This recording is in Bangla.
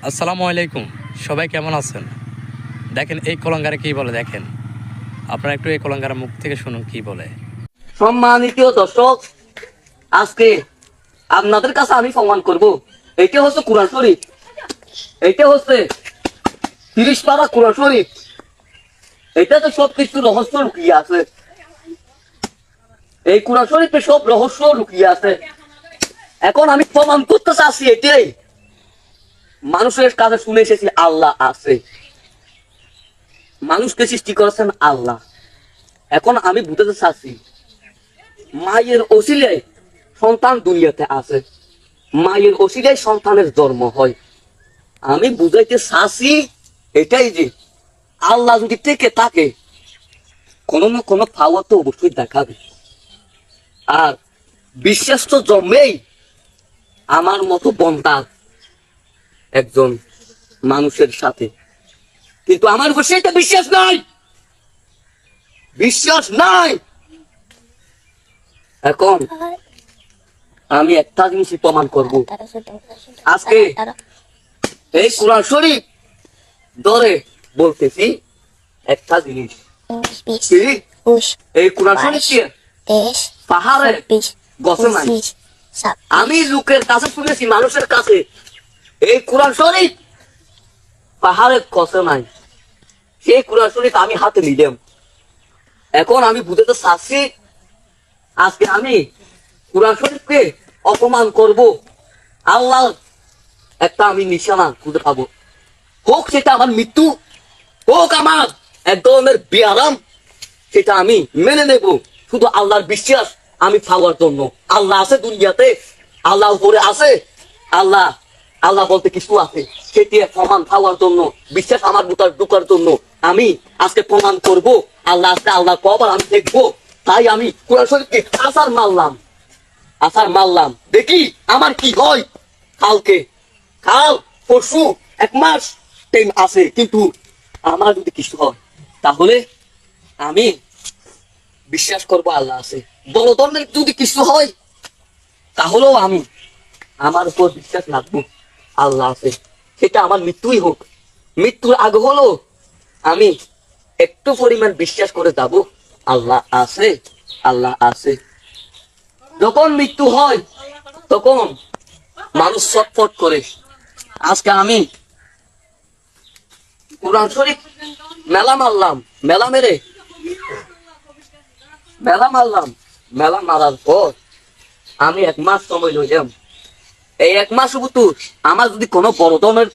আসসালামু আলাইকুম, সবাই কেমন আছেন? দেখেন এই কলঙ্গারে কি বলে, দেখেন আপনারা একটু এই কলঙ্গারের মুখ থেকে শুনুন কি বলে। সম্মানিত দর্শক, আজকে আপনাদের কাছে আমি প্রমাণ করব। এটা হচ্ছে কুরআন শরীফ, এটা হচ্ছে 30 পারা কুরআন শরীফ। এটাতে সব কিছু রহস্য লুকিয়ে আছে। এই কুরআন শরীফে সব রহস্য লুকিয়ে আছে। এখন আমি প্রমাণ করতে চাচ্ছি এটাই, মানুষের কাছে শুনে এসেছি আল্লাহ আছে, মানুষকে সৃষ্টি করেছেন আল্লাহ। এখন আমি বুঝতে চাচ্ছি মায়ের ওসিলায় সন্তান দুনিয়াতে আছে, মায়ের ওসিলায় সন্তানের জন্ম হয়। আমি বুঝাইতে চাচ্ছি এটাই যে আল্লাহ যদি থেকে থাকে কোনো না কোনো পাওয়া তো অবশ্যই দেখাবে। আর বিশ্বাস তো জন্মেই আমার মতো বন্ধা একজন মানুষের সাথে, কিন্তু আমার উপর সেটা বিশ্বাস নাই, বিশ্বাস নাই। এখন আমি একটা জিনিসই প্রমাণ করব। আজকে এই কুরআন শরীফ ধরে বলতেছি একটা জিনিস, এই কুরআন শরীফ পাহাড়ে গছে নাই। আমি লোকের কাছে শুনেছি, মানুষের কাছে, এই কুরআন শরীফ পাহাড়ে গছে নাই। সেই কুরআন শরীফ আমি হাতে নিলাম। এখন আমি বুঝতে চাচ্ছি আজকে আমি কুরআন শরীফকে অপমান করব, আল্লাহ একটা আমি নিশানা খুঁজে পাবো। হোক সেটা আমার মৃত্যু, হোক আমার এক ধরনের বিয়ারাম, সেটা আমি মেনে নেব। শুধু আল্লাহর বিশ্বাস আমি পাওয়ার জন্য। আল্লাহ আছে দুনিয়াতে, আল্লাহ উপরে আছে, আল্লাহ আল্লাহ বলতে কিছু আছে, সেটি প্রমাণ পাওয়ার জন্য, বিশ্বাস আমার ভিতর ঢোকার জন্য আমি আজকে প্রমাণ করব আল্লাহ আছে, আল্লাহ কবার আমি দেখবো। তাই আমি কোরআন শরীফকে আসার মারলাম, দেখি আমার কি হয়। কাল পরশু 1 মাস টাইম আছে, কিন্তু আমার যদি কিছু হয় তাহলে আমি বিশ্বাস করবো আল্লাহ আছে। বড় ধরনের যদি কিছু হয় তাহলেও আমি আমার উপর বিশ্বাস রাখবো আল্লাহ আছে। সেটা আমার মৃত্যুই হোক, মৃত্যুর আগে হলো আমি একটু পরিমাণ বিশ্বাস করে যাব আল্লাহ আছে, আল্লাহ আছে। যখন মৃত্যু হয় তখন মানুষ ছটফট করে। আজকে আমি কোরআন শরীফ মেলা মারার পর আমি 1 মাস সময় লইলাম। এই 1 মাস আমার যদি কোনো বড় ধরনের